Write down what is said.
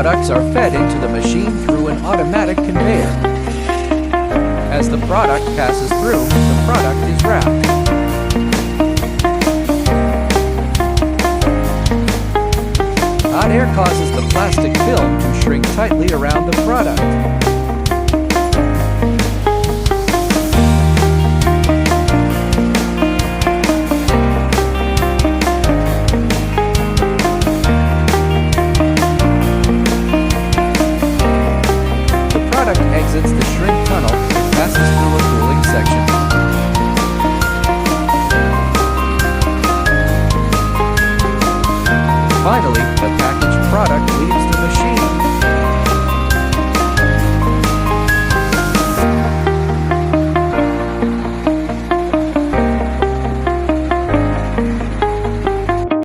products are fed into the machine through an automatic conveyor. As the product passes through, the product is wrapped. Hot air causes the plastic film to shrink tightly around the product.